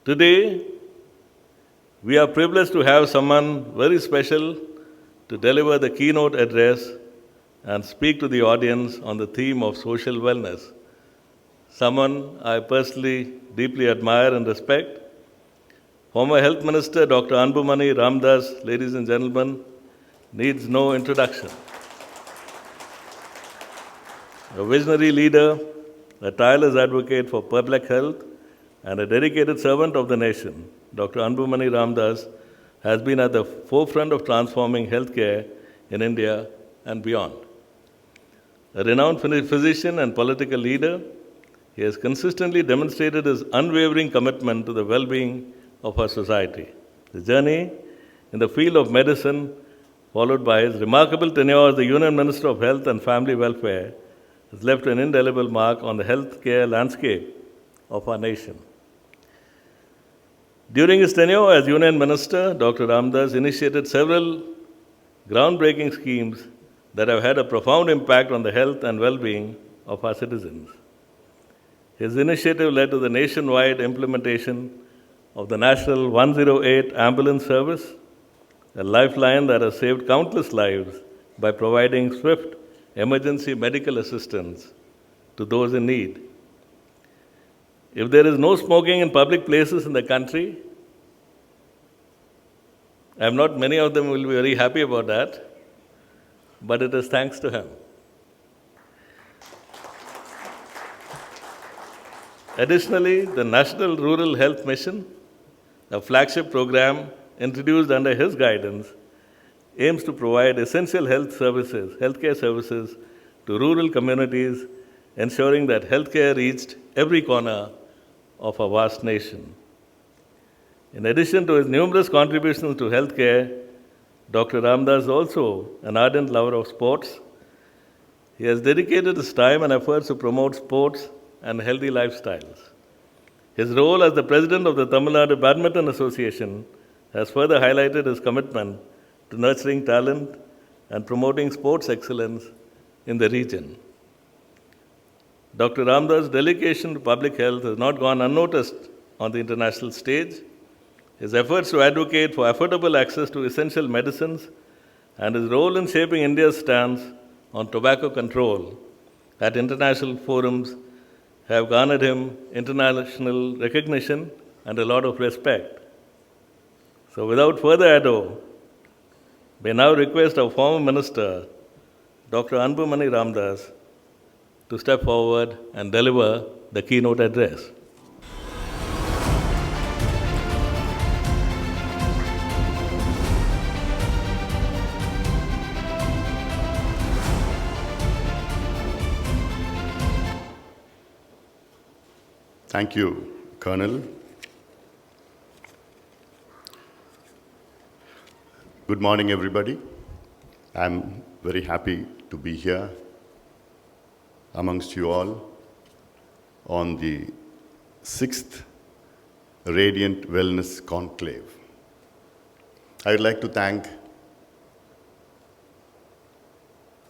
Today, we are privileged to have someone very special to deliver the keynote address and speak to the audience on the theme of social wellness. Someone I personally deeply admire and respect. Former Health Minister Dr. Anbumani Ramadoss, ladies and gentlemen, needs no introduction. A visionary leader, a tireless advocate for public health, and a dedicated servant of the nation, Dr. Anbumani Ramadoss has been at the forefront of transforming healthcare in India and beyond. A renowned physician and political leader, he has consistently demonstrated his unwavering commitment to the well-being of our society. The journey in the field of medicine, followed by his remarkable tenure as the Union Minister of Health and Family Welfare, has left an indelible mark on the healthcare landscape of our nation. During his tenure as Union Minister, Dr. Ramadoss initiated several groundbreaking schemes that have had a profound impact on the health and well-being of our citizens. His initiative led to the nationwide implementation of the National 108 Ambulance Service, a lifeline that has saved countless lives by providing swift emergency medical assistance to those in need. If there is no smoking in public places in the country, many of them will be very happy about that, but it is thanks to him. Additionally, the National Rural Health Mission, a flagship program introduced under his guidance, aims to provide essential healthcare services to rural communities, ensuring that healthcare reached every corner of our vast nation. In addition to his numerous contributions to healthcare, Dr. Ramadoss is also an ardent lover of sports. He has dedicated his time and efforts to promote sports and healthy lifestyles. His role as the president of the Tamil Nadu Badminton Association has further highlighted his commitment to nurturing talent and promoting sports excellence in the region. Dr. Ramadoss' dedication to public health has not gone unnoticed on the international stage. His efforts to advocate for affordable access to essential medicines and his role in shaping India's stance on tobacco control at international forums have garnered him international recognition and a lot of respect. So without further ado, we now request our former minister, Dr. Anbumani Ramadoss, to step forward and deliver the keynote address. Thank you, Colonel. Good morning, everybody. I'm very happy to be here amongst you all on the 6th Radiant Wellness Conclave. I would like to thank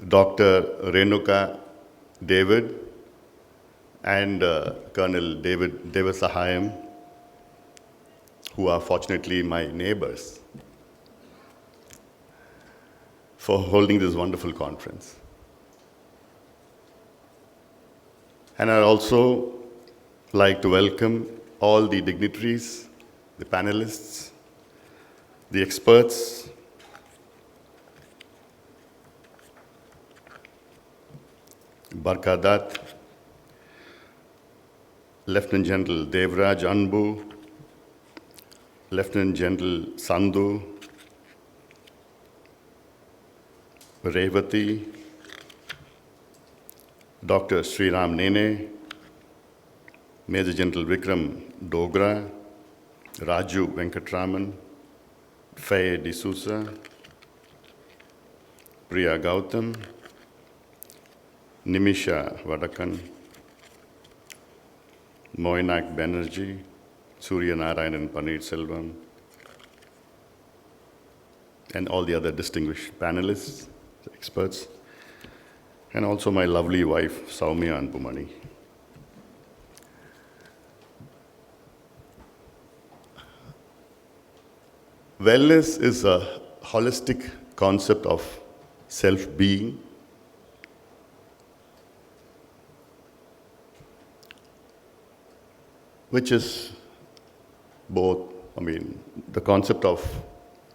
Dr. Renuka David and Colonel David Devasahayam, who are fortunately my neighbors, for holding this wonderful conference. And I'd also like to welcome all the dignitaries, the panelists, the experts, Barkadat, Lieutenant General Devraj Anbu, Lieutenant General Sandhu, Revati, Dr. Sriram Nene, Major General Vikram Dogra, Raju Venkatraman, Faye D'Souza, Priya Gautam, Nimisha Vadakan, Moinak Banerjee, Surya Narayanan Paneerselvam, and all the other distinguished panelists, experts, and also my lovely wife, Saumya Anbumani. Wellness is a holistic concept of self-being, which is both, the concept of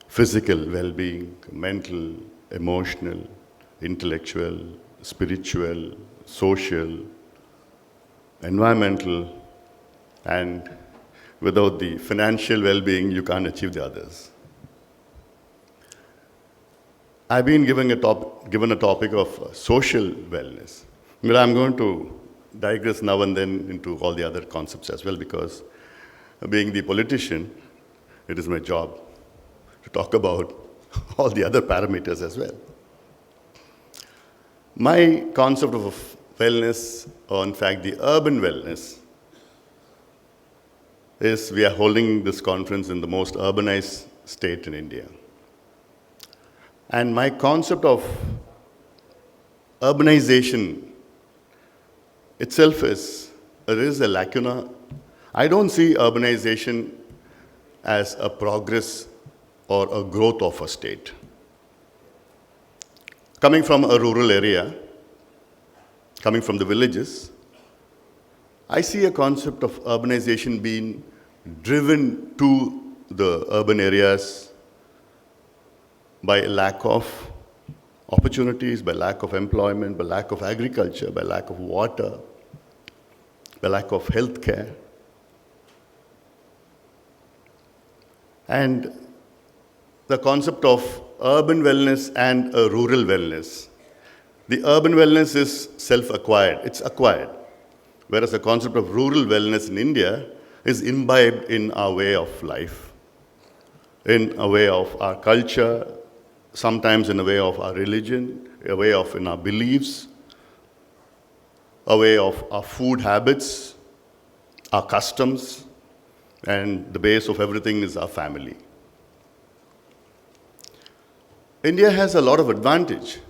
physical well-being, mental, emotional, intellectual, spiritual, social, environmental, and without the financial well-being, you can't achieve the others. I've been given a topic of social wellness, but I'm going to digress now and then into all the other concepts as well, because being the politician, it is my job to talk about all the other parameters as well. My concept of wellness, or in fact the urban wellness, is we are holding this conference in the most urbanized state in India. And my concept of urbanization itself there is a lacuna. I don't see urbanization as a progress or a growth of a state. Coming from a rural area, coming from the villages, I see a concept of urbanization being driven to the urban areas by lack of opportunities, by lack of employment, by lack of agriculture, by lack of water, by lack of health care. And the concept of urban wellness and a rural wellness. The urban wellness is self-acquired, it's acquired. Whereas the concept of rural wellness in India is imbibed in our way of life, in a way of our culture, sometimes in a way of our religion, a way of in our beliefs, a way of our food habits, our customs, and the base of everything is our family. India has a lot of advantage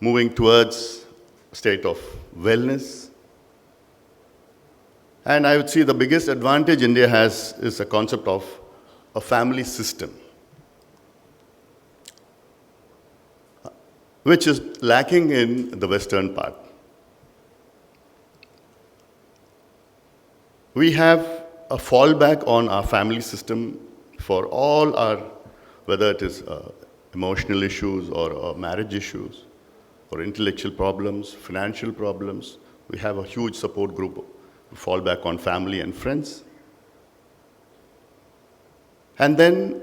moving towards a state of wellness. And I would say the biggest advantage India has is a concept of a family system, which is lacking in the Western part. We have a fallback on our family system for all our, whether it is emotional issues or marriage issues, or intellectual problems, financial problems. We have a huge support group, fall back on family and friends. And then,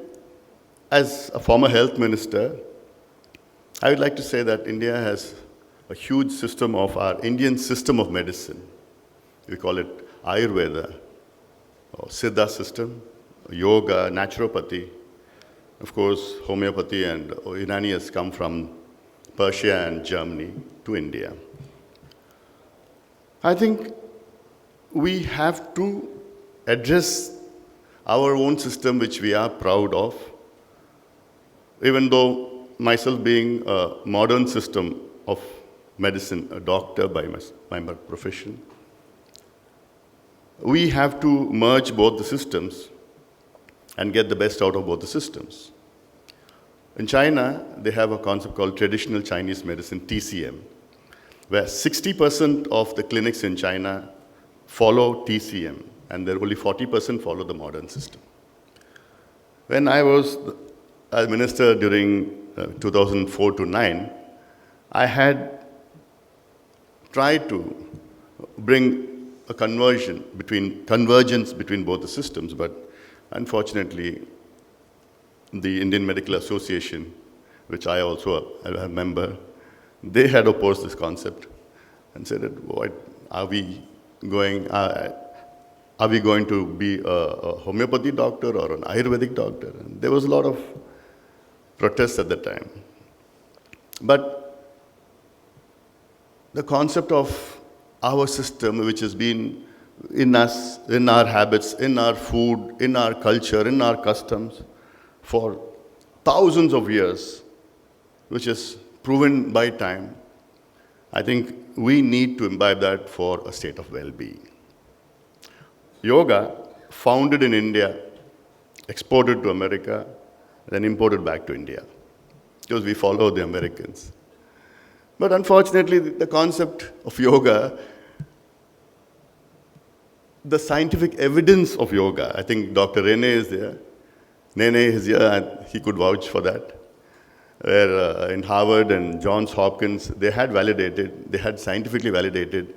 as a former health minister, I would like to say that India has a huge system of our Indian system of medicine. We call it Ayurveda, or Siddha system, yoga, naturopathy. Of course, homeopathy and Unani has come from Persia and Germany to India. I think we have to address our own system, which we are proud of, even though myself being a modern system of medicine, a doctor by my profession. We have to merge both the systems and get the best out of both the systems. In China, they have a concept called traditional Chinese medicine, TCM, where 60% of the clinics in China follow TCM, and there only 40% follow the modern system. When I was a minister during 2004 to 9, I had tried to bring a convergence between both the systems, but unfortunately, the Indian Medical Association, which I also am a member, they had opposed this concept and said, "What are we going? Are we going to be a homeopathy doctor or an Ayurvedic doctor?" And there was a lot of protests at the time. But the concept of our system, which has been in us, in our habits, in our food, in our culture, in our customs, for thousands of years, which is proven by time, I think we need to imbibe that for a state of well-being. Yoga, founded in India exported to America, then imported back to India, because we follow the Americans. But unfortunately, the concept of yoga, the scientific evidence of yoga, I think Dr. Rene is there. Nene is here, and he could vouch for that. Where in Harvard and Johns Hopkins, they had scientifically validated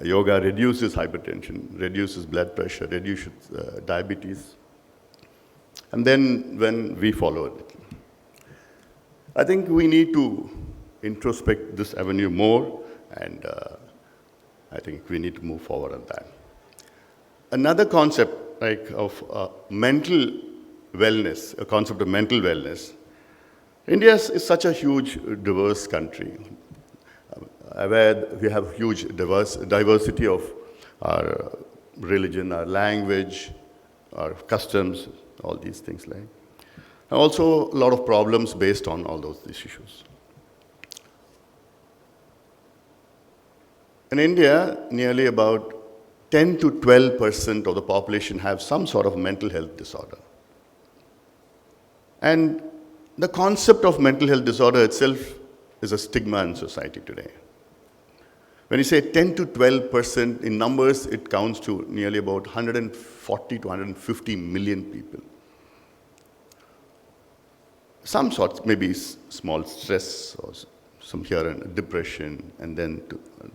yoga reduces hypertension, reduces blood pressure, reduces diabetes. And then when we follow it, I think we need to introspect this avenue more, and I think we need to move forward on that. Another concept of mental wellness, a concept of mental wellness. India is such a huge, diverse country, where we have huge diversity of our religion, our language, our customs, all these things like. And also a lot of problems based on all these issues. In India, nearly about 10 to 12% of the population have some sort of mental health disorder. And the concept of mental health disorder itself is a stigma in society today. When you say 10 to 12%, in numbers, it counts to nearly about 140 to 150 million people. Some sort, maybe small stress, or some here and depression, and then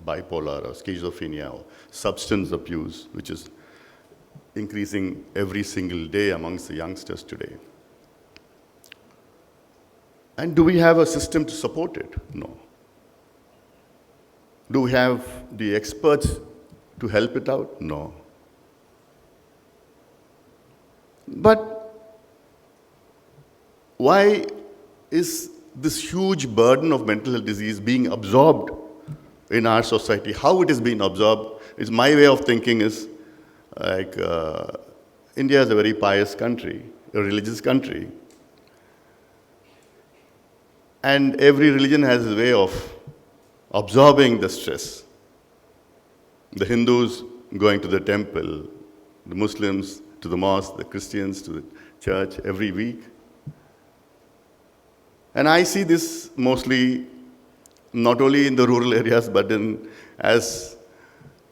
bipolar or schizophrenia or substance abuse, which is increasing every single day amongst the youngsters today. And do we have a system to support it? No. Do we have the experts to help it out? No. But why is this huge burden of mental health disease being absorbed in our society? How it is being absorbed is my way of thinking is like India is a very pious country, a religious country. And every religion has a way of absorbing the stress. The Hindus going to the temple, the Muslims to the mosque, the Christians to the church every week. And I see this mostly not only in the rural areas, but as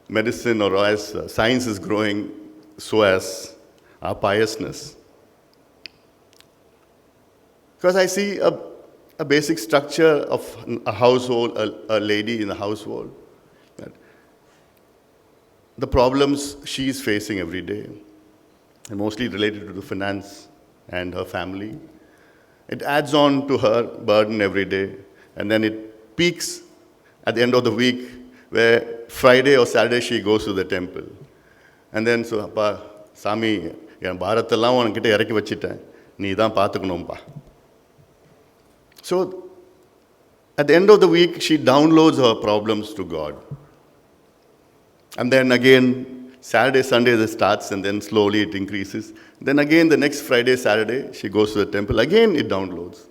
medicine or as science is growing, so as our piousness. Because I see a basic structure of a household, a lady in a household. The problems she is facing every day, and mostly related to the finance and her family. It adds on to her burden every day, and then it peaks at the end of the week, where Friday or Saturday she goes to the temple. And then, so, Appa, Sami, Bharathallam unkita irakki vachitten, nee dhaan paathukanumpa. So, at the end of the week, she downloads her problems to God. And then again, Saturday, Sunday, it starts, and then slowly it increases. Then again, the next Friday, Saturday, she goes to the temple. Again, it downloads.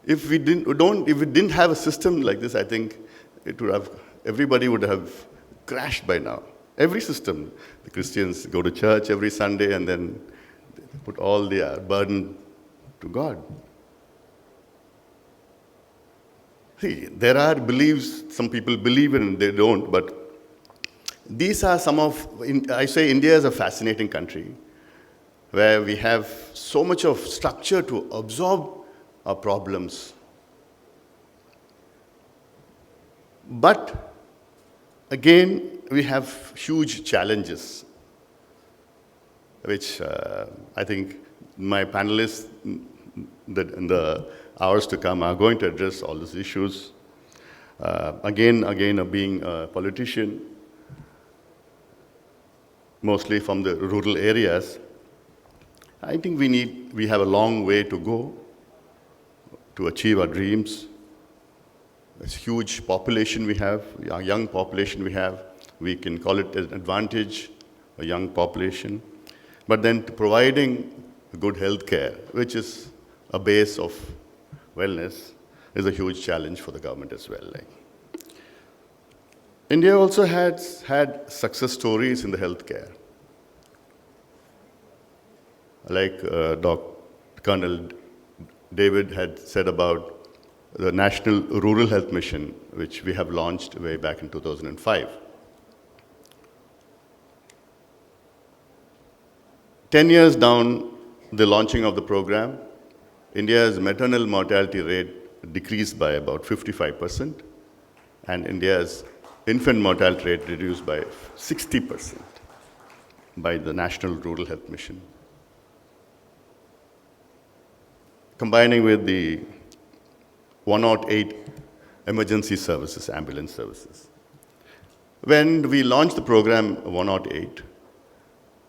If we didn't have a system like this, I think everybody would have crashed by now. Every system. The Christians go to church every Sunday and then put all their burden to God. See, there are beliefs, some people believe in, they don't, but these are I say India is a fascinating country where we have so much of structure to absorb our problems. But again, we have huge challenges, which I think my panelists in the hours to come are going to address all these issues. Again, being a politician, mostly from the rural areas, I think we have a long way to go to achieve our dreams. It's a huge population we have, a young population we have. We can call it an advantage, a young population. But then providing good health care, which is a base of wellness, is a huge challenge for the government as well. India also had success stories in the healthcare. like Colonel David had said about the National Rural Health Mission, which we have launched way back in 2005. 10 years down the launching of the program, India's maternal mortality rate decreased by about 55%, and India's infant mortality rate reduced by 60% by the National Rural Health Mission. Combining with the 108 emergency services, ambulance services. When we launched the program 108,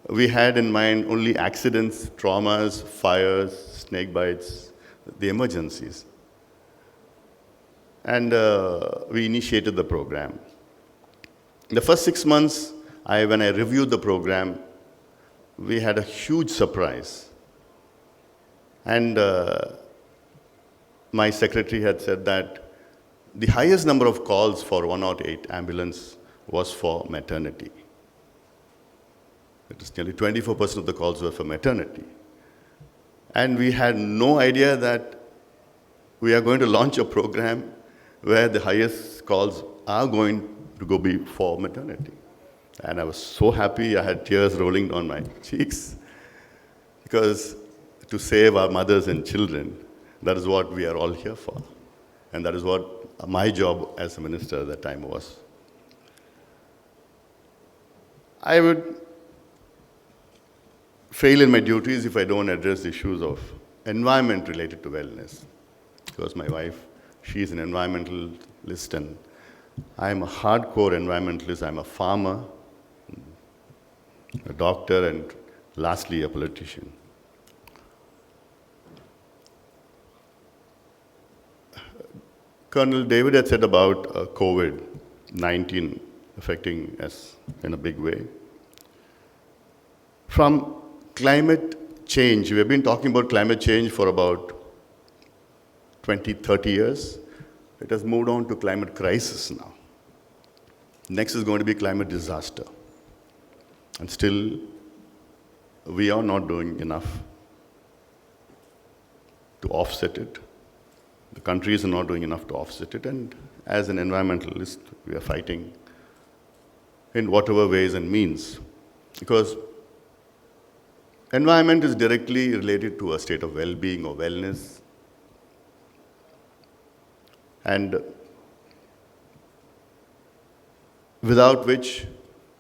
we had in mind only accidents, traumas, fires, snake bites, the emergencies. And we initiated the program. In the first 6 months, when I reviewed the program, we had a huge surprise. And my secretary had said that the highest number of calls for 108 ambulance was for maternity. It is nearly 24% of the calls were for maternity. And we had no idea that we are going to launch a program where the highest calls are going to go be for maternity. And I was so happy, I had tears rolling down my cheeks, because to save our mothers and children, that is what we are all here for. And that is what my job as a minister at that time was. I would fail in my duties if I don't address issues of environment related to wellness. Because my wife, she is an environmentalist, and I'm a hardcore environmentalist. I'm a farmer, a doctor, and lastly, a politician. Colonel David had said about COVID-19 affecting us in a big way. From climate change, we have been talking about climate change for about 20, 30 years. It has moved on to climate crisis now. Next is going to be climate disaster. And still, we are not doing enough to offset it. The countries are not doing enough to offset it. And as an environmentalist, we are fighting in whatever ways and means. Because environment is directly related to a state of well-being or wellness. And without which,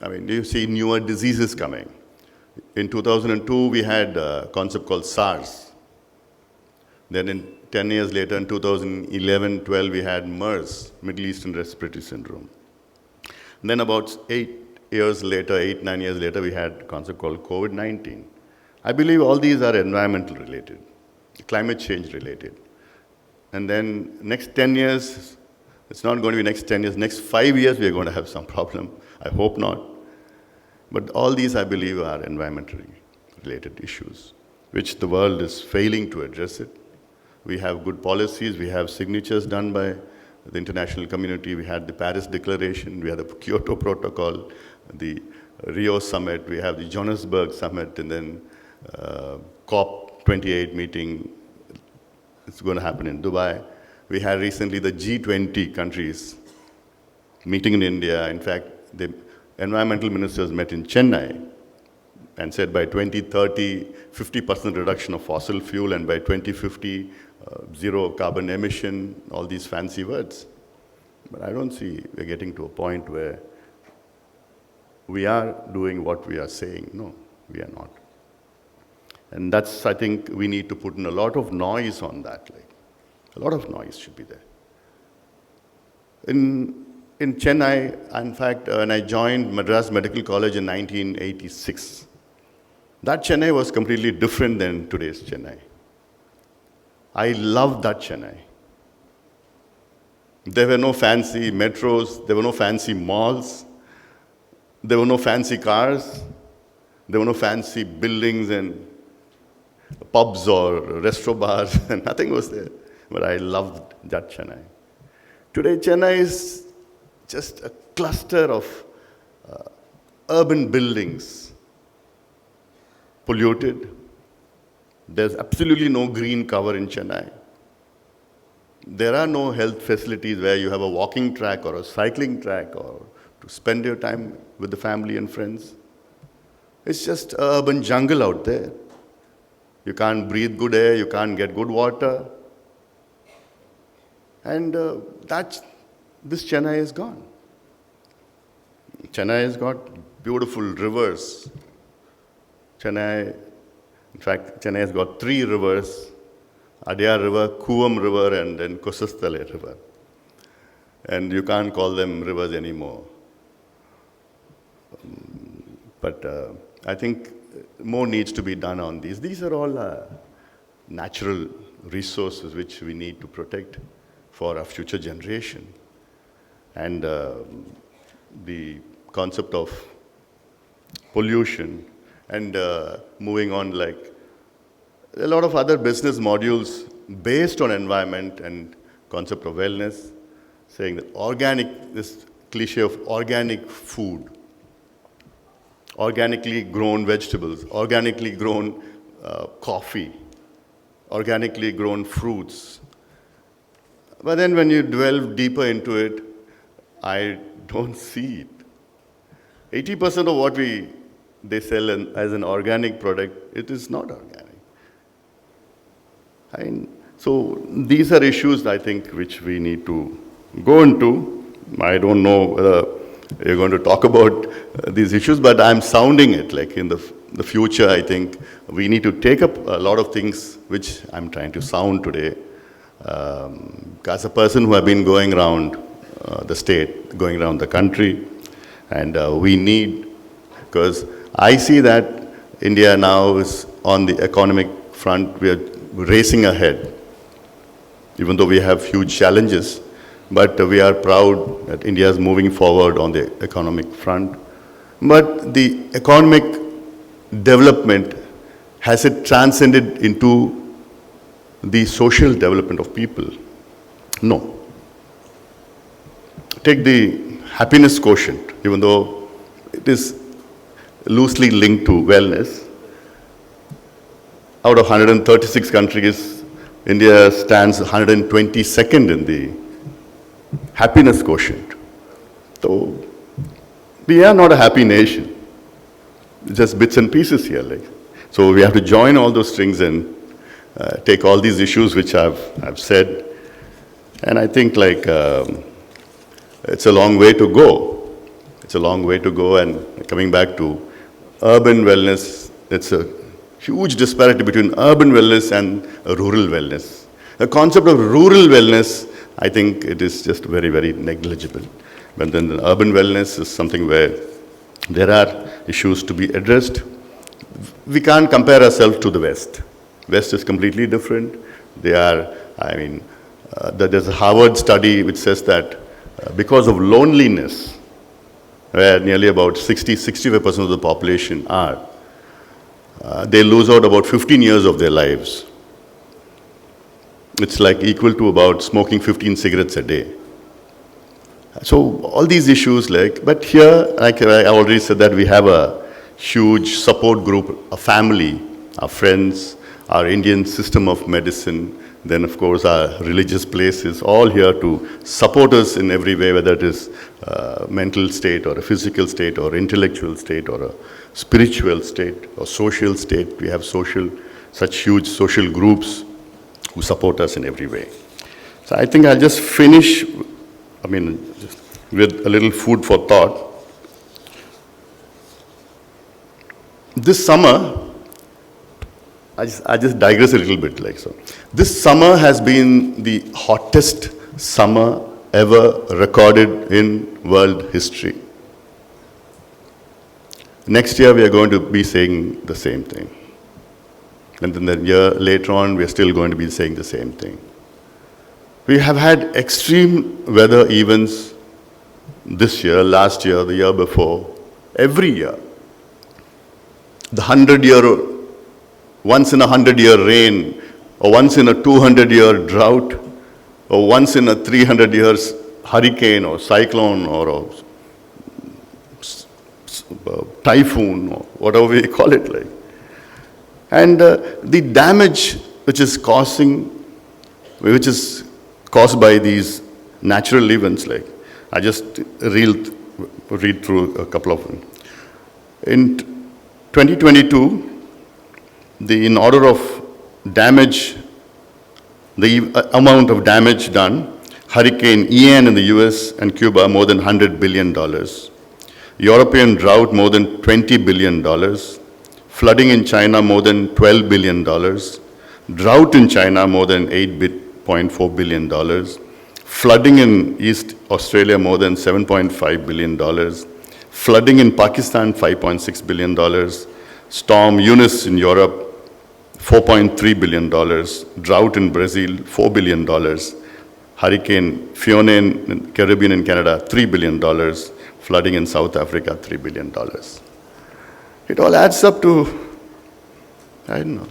you see newer diseases coming. In 2002, we had a concept called SARS. Then 10 years later, in 2011-12, we had MERS, Middle Eastern Respiratory Syndrome. And then about 9 years later, we had a concept called COVID-19. I believe all these are environmental related, climate change related. And then next 10 years, it's not going to be next 10 years, next 5 years we are going to have some problem. I hope not. But all these, I believe, are environmentally related issues, which the world is failing to address it. We have good policies, we have signatures done by the international community, we had the Paris Declaration, we had the Kyoto Protocol, the Rio Summit, we have the Johannesburg Summit, and then COP28 meeting. It's going to happen in Dubai. We had recently the G20 countries meeting in India. In fact, the environmental ministers met in Chennai and said by 2030, 50% reduction of fossil fuel, and by 2050, zero carbon emission, all these fancy words. But I don't see we're getting to a point where we are doing what we are saying. No, we are not. And that's, I think, we need to put in a lot of noise on that. A lot of noise should be there. In Chennai, in fact, when I joined Madras Medical College in 1986, that Chennai was completely different than today's Chennai. I loved that Chennai. There were no fancy metros, there were no fancy malls, there were no fancy cars, there were no fancy buildings and pubs or resto bars, and nothing was there. But I loved that Chennai. Today, Chennai is just a cluster of urban buildings, polluted, There's absolutely no green cover in Chennai. There are no health facilities where you have a walking track or a cycling track or to spend your time with the family and friends. It's just an urban jungle out there. You can't breathe good air, you can't get good water. And this Chennai is gone. Chennai has got beautiful rivers. In fact, Chennai has got 3 rivers: Adyar River, Kuvam River, and then Kusastale River. And you can't call them rivers anymore. But I think more needs to be done on these. These are all natural resources which we need to protect for our future generation. And the concept of pollution and moving on, like a lot of other business modules based on environment and concept of wellness, saying that this cliche of organic food, organically grown vegetables, organically grown coffee, organically grown fruits. But then when you delve deeper into it, I don't see it. 80% of what they sell as an organic product, it is not organic. So these are issues, I think, which we need to go into. I don't know whether you're going to talk about these issues, but I'm sounding it. Like in the future, I think we need to take up a lot of things which I'm trying to sound today. As a person who has been going around the state, going around the country, and we need, because I see that India now is on the economic front, we are racing ahead, even though we have huge challenges, but we are proud that India is moving forward on the economic front. But the economic development, has it transcended into the social development of people? No. Take the happiness quotient, even though it is loosely linked to wellness. Out of 136 countries, India stands 122nd in the happiness quotient. So we are not a happy nation. Just bits and pieces here. So we have to join all those strings and take all these issues which I've said. And I think it's a long way to go. It's a long way to go. And coming back to urban wellness, it's a huge disparity between urban wellness and rural wellness. The concept of rural wellness, I think it is just very, very negligible. But then the urban wellness is something where there are issues to be addressed. We can't compare ourselves to the West. West is completely different. There's a Harvard study which says that because of loneliness, where nearly about 65% of the population are, they lose out about 15 years of their lives. It's like equal to about smoking 15 cigarettes a day. So all these issues, but here, like I already said, that we have a huge support group, a family, our friends, our Indian system of medicine, then of course our religious places, all here to support us in every way, whether it is mental state or a physical state or intellectual state or a spiritual state or social state. We have such huge social groups who support us in every way. So I think I'll just finish, with a little food for thought. This summer, I just digress a little bit so. This summer has been the hottest summer ever recorded in world history. Next year, we are going to be saying the same thing. And then the year later on, we are still going to be saying the same thing. We have had extreme weather events this year, last year, the year before, every year. The 100-year, once in a 100-year rain, or once in a 200-year drought, or once in a 300 years hurricane or cyclone or a typhoon or whatever we call it And the damage which is caused by these natural events, like I just read through a couple of them. In 2022, in order of damage, the amount of damage done, Hurricane Ian in the US and Cuba, more than $100 billion. European drought, more than $20 billion. Flooding in China, more than $12 billion. Drought in China, more than $8.4 billion. Flooding in East Australia, more than $7.5 billion. Flooding in Pakistan, $5.6 billion. Storm Eunice in Europe, $4.3 billion. Drought in Brazil, $4 billion. Hurricane Fiona in Caribbean and Canada, $3 billion. Flooding in South Africa, $3 billion. It all adds up to, I don't know,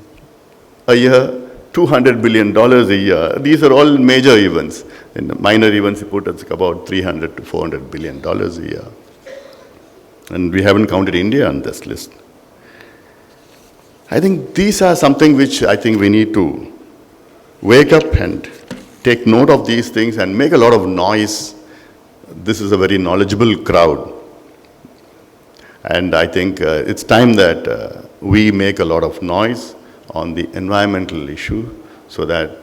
a year, $200 billion a year. These are all major events. In the minor events, you put it's about $300 to $400 billion a year. And we haven't counted India on this list. I think these are something which I think we need to wake up and take note of these things and make a lot of noise. This is a very knowledgeable crowd. And I think it's time that we make a lot of noise on the environmental issue so that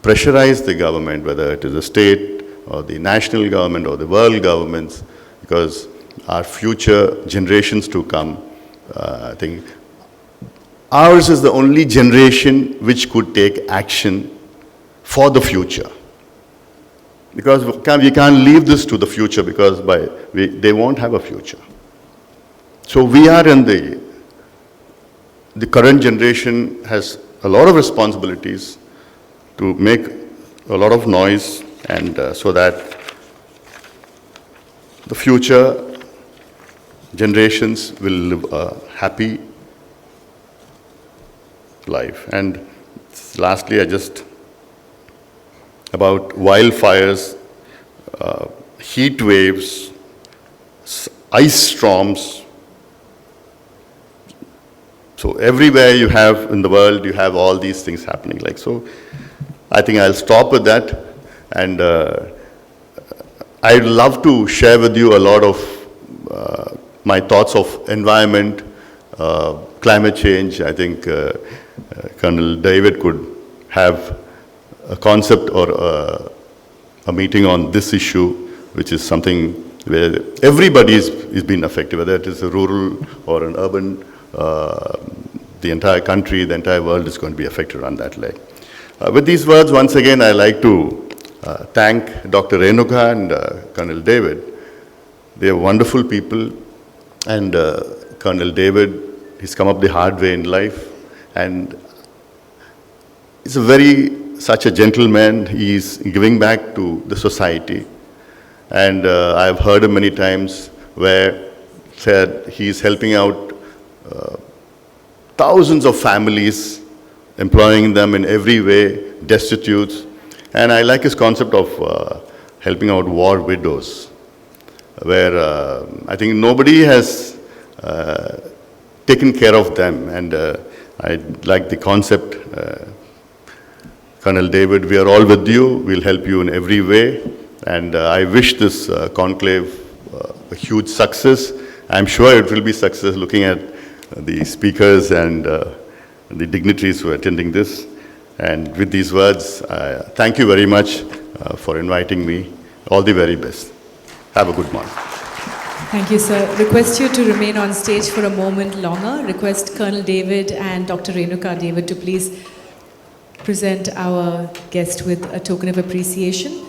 pressurize the government, whether it is the state or the national government or the world governments, because our future generations to come, I think ours is the only generation which could take action for the future. Because we can't leave this to the future because they won't have a future. So we are in the current generation has a lot of responsibilities to make a lot of noise and so that the future generations will live a happy life. And lastly, about wildfires, heat waves, ice storms. So everywhere you have in the world, you have all these things happening. So I think I'll stop with that. And I'd love to share with you a lot of my thoughts of environment, climate change. I think Colonel David could have a concept or a meeting on this issue, which is something where everybody is being affected, whether it is a rural or an urban, the entire country, the entire world is going to be affected on that leg. With these words, once again, I'd like to thank Dr. Renuka and Colonel David. They are wonderful people, and Colonel David, he's come up the hard way in life, and he's such a gentleman. He's giving back to the society. And I've heard him many times where said he's helping out thousands of families, employing them in every way, destitutes. And I like his concept of helping out war widows, where I think nobody has taken care of them. And I like the concept. Colonel David, we are all with you. We'll help you in every way. And I wish this conclave a huge success. I'm sure it will be success looking at the speakers and the dignitaries who are attending this. And with these words, thank you very much for inviting me. All the very best. Have a good morning. Thank you, sir. Request you to remain on stage for a moment longer. Request Colonel David and Dr. Renuka David to please present our guest with a token of appreciation.